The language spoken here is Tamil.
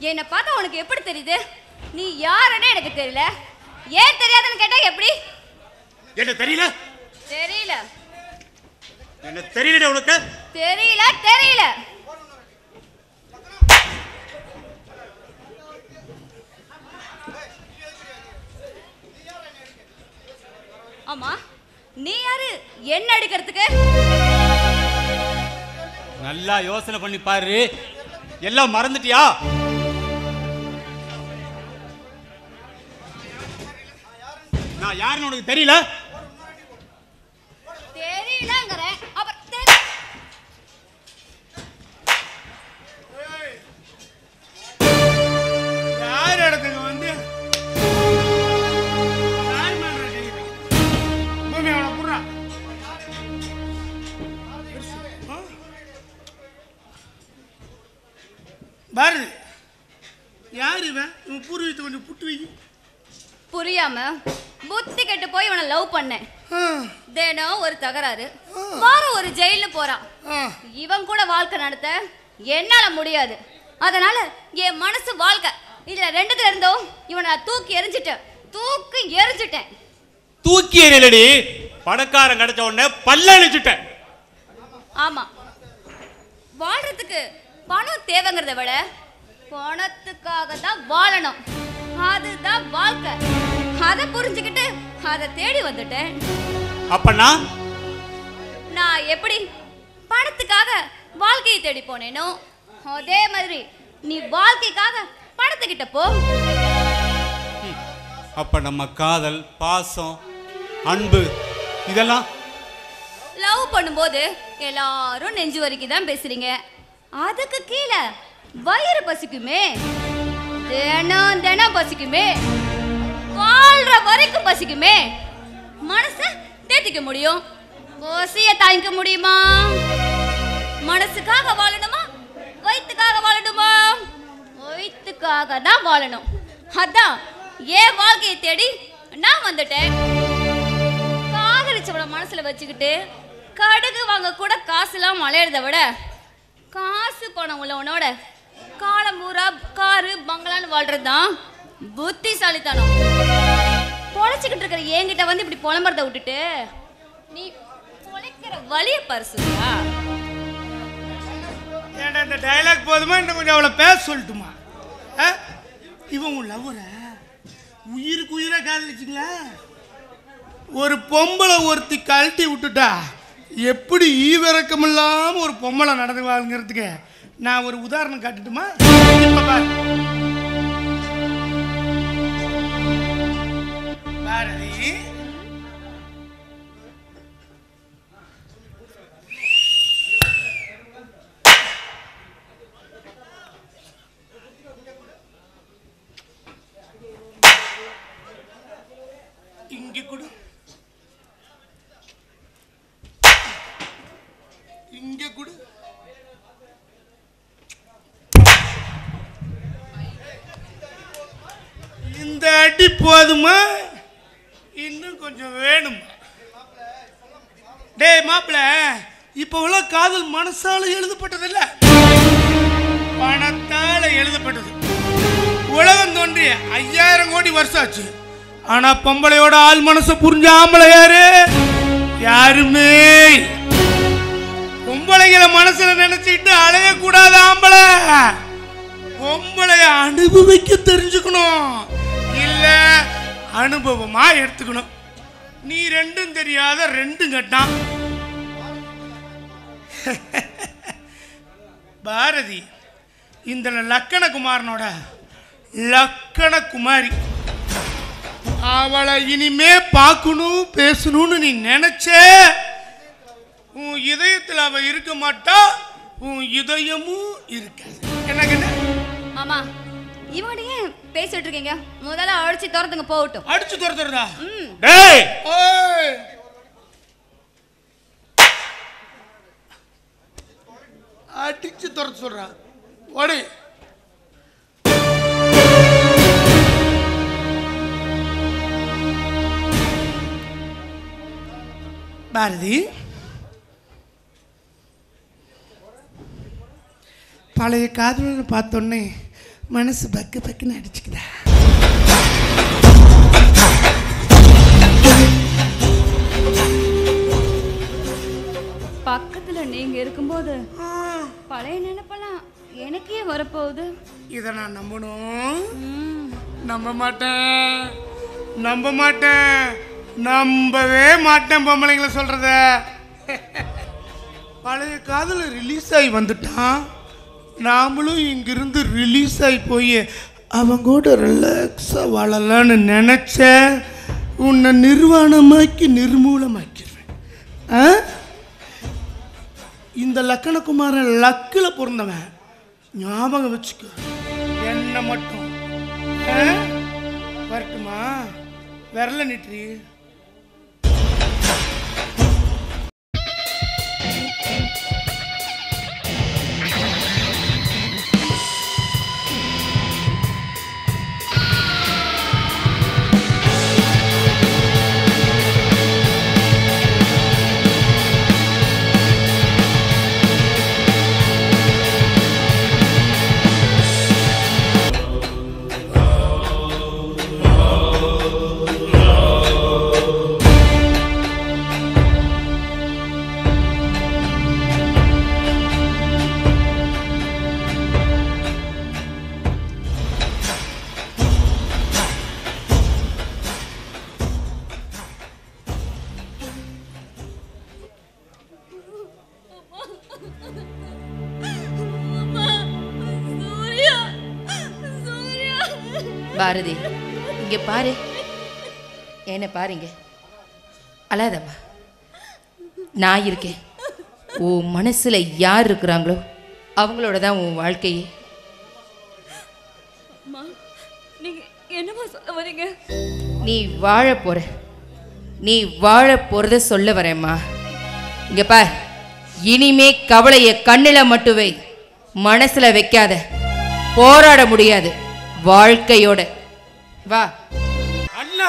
என்னை பார்த்தா உனக்கு எப்படி தெரியுது? நீ யாருன்னு எனக்கு தெரியல. ஏன் தெரியாதுன்னு கேட்டா எப்படி? என்ன தெரியல? தெரியல. என்ன தெரியல உனக்கு? தெரியல தெரியல. ஆமா, நீ யாரு என்ன அடிக்கிறதுக்கு? நல்லா யோசனை பண்ணி பாரு. எல்லாம் மறந்துட்டியா? நான் யாருன்னு உனக்கு தெரியல? தெரியலங்கறேன். அப்புறம் யார் இடத்துக்கு வந்து பூமி அவனை புடுறா. பாரதி யார் இவன்? இவன் பூர்வீகத்தை கொஞ்சம் புட்டு வை. புரியாம புத்தி கெட்டு போய் இவனை லவ் பண்ணேன். தினம் ஒரு தகராறு, வாரம் ஒரு ஜெயிலு போறான். இவன் கூட வாழ்க்கை நடத்த என்னால முடியாது. அதனால என் மனசு வாழ்க்கை இதுல ரெண்டுத்துல இருந்தோம் இவனை தூக்கி எறிஞ்சிட்டேன். தூக்கி எறியலடி, பணக்காரன் கிடைச்ச உடனே பல்ல அழிச்சிட்டேன். ஆமா, வாழ்றதுக்கு பணம் தேவைங்கிறத விட பணத்துக்காக தான் வாழணும். அதுதான் வாழ்க்கை. அதை புரிஞ்சுக்கிட்டு அதை தேடி வந்துட்டேன். அப்பனா நான் எப்படி பணத்துக்காக வாழ்க்கையை தேடி போனேனோ அதே மாதிரி நீ வாழ்க்கைக்காக பணத்துக்கிட்ட போ. அப்ப நம்ம காதல், பாசம், அன்பு இதெல்லாம் லவ் பண்ணும்போது எல்லாரும் நெஞ்சு வரைக்கும் தான் பேசுறீங்க. அதுக்கு கீழே வயிறு பசிக்குமே, தினம் தினம் பசிக்குமே, வாழ்ற வரைக்கும் பசிக்குமே. மனச தேத்திக்க முடியும், பசிய தாங்கிக்க முடியுமா? மனசுக்காக வாழணுமா, வயிற்றுக்காக வாழணுமா? வயிற்றுக்காக தான் வாழணும். அதான் ஏன் வாழ்க்கையை தேடி நான் வந்துட்டேன். காதலிச்சவளை மனசுல வச்சுக்கிட்டு கடுகு வாங்க கூட காசுலாம் மலையிறத விட காசு பணம் உள்ளவனோட காலம் பூரா காரு பங்களான்னு வாழ்றதுதான் புத்திசாலித்தனம். பொழைச்சிக்கிட்டு இருக்கிற என்கிட்ட வந்து இப்படி புலம்புறத விட்டுட்டு நீ பொழைக்கிற வழிய பரிசுயா. ஏன்டா இந்த டைலாக் போதுமா? இன்னும் கொஞ்சம் அவளை பேச சொல்லட்டுமா? இவன் உன் லவ்வர உயிருக்கு உயிராக காதலிச்சிங்களா? ஒரு பொம்பளை ஒருத்தி கழட்டி விட்டுட்டா எப்படி ஈவிரக்கம் இல்லாமல் ஒரு பொம்பளை நடந்துவாங்கிறதுக்கு நான் ஒரு உதாரணம் காட்டுட்டுமா? பாரதி, இங்க கொடு, இங்க கொடு. இந்த அடி போதுமா? இன்னும் கொஞ்சம் வேணும். டேய் மாப்பிள்ள, இப்போலாம் காதல் மனசால எழுதப்பட்டதில்ல, பணத்தால எழுதப்பட்டது. உலகம் தோன்றிய 5000 கோடி வருஷம் ஆச்சு. ஆனா பொம்பளையோட ஆள் மனசை புரிஞ்ச ஆம்பளை யாரு? யாருமே. பொம்பளைகளை மனசுல நினைச்சிட்டு அலையக்கூடாது ஆம்பளை. பொம்பளைய அனுபவிக்க தெரிஞ்சுக்கணும், இல்ல அனுபவமா எடுத்துக்கணும். நீ ரெண்டும் தெரியாத ரெண்டும் கட்டான். பாரதி இந்த லக்கணகுமாரனோட லக்கணகுமாரி. அவளை இனிமே பார்க்கணும் பேசணும்னு நீ நினைச்ச, உன் இதயத்தில் அவ இருக்க மாட்டா, உன் இதயமும் இருக்காது. என்ன கேட்ட? ஆமா, இவங்க ஏன் பேசிட்டு இருக்கீங்க? முதல்ல அடிச்சு துரத்துங்க போகட்டும். அடிச்சு துரத்துறதா? டேய், அடிச்சு துரத்து சொல்றா. ஓடு. பாரதி, பழைய காதலனை பார்த்தோன்னே மனசு பக்கு பக்குன்னு அடிச்சுக்குதா? பக்கத்துல நீங்க இருக்கும்போது பழைய நினைப்பெல்லாம் எனக்கே வரப்போகுது. இதை நான் நம்பணும்? நம்ப மாட்டேன், நம்ப மாட்டேன், நம்பவே மாட்டேன். பொம்பளைங்களை சொல்றத பழைய காதல ரிலீஸ் ஆகி வந்துட்டான், நாமளும் இங்கிருந்து ரிலீஸ் ஆகி போய் அவங்கூட ரிலாக்ஸாக வாழலான்னு நினச்ச உன்னை நிர்வாணமாக்கி நிர்மூலமாக்கிடுவேன். இந்த லக்கணகுமாரன் லக்கில் பிறந்தவன், ஞாபகம் வச்சுக்க. என்ன மட்டும் வரட்டுமா? விரல நிற்றி. பாரதி, இங்க பாரு, என்ன பாருங்க. அழாதம்மா, நான் இருக்கேன். உன் மனசுல யார் இருக்கிறாங்களோ அவங்களோட தான் உன் வாழ்க்கையே. நீங்க என்னமா சொல்ல வரீங்க? நீ வாழ போற, நீ வாழ போறத சொல்ல வரேம்மா. இங்க பார், இனிமே கவலைய கண்ணுல மட்டும் வை, மனசுல வைக்காத. போராட முடியாது வாழ்க்கையோட. வா அண்ணா.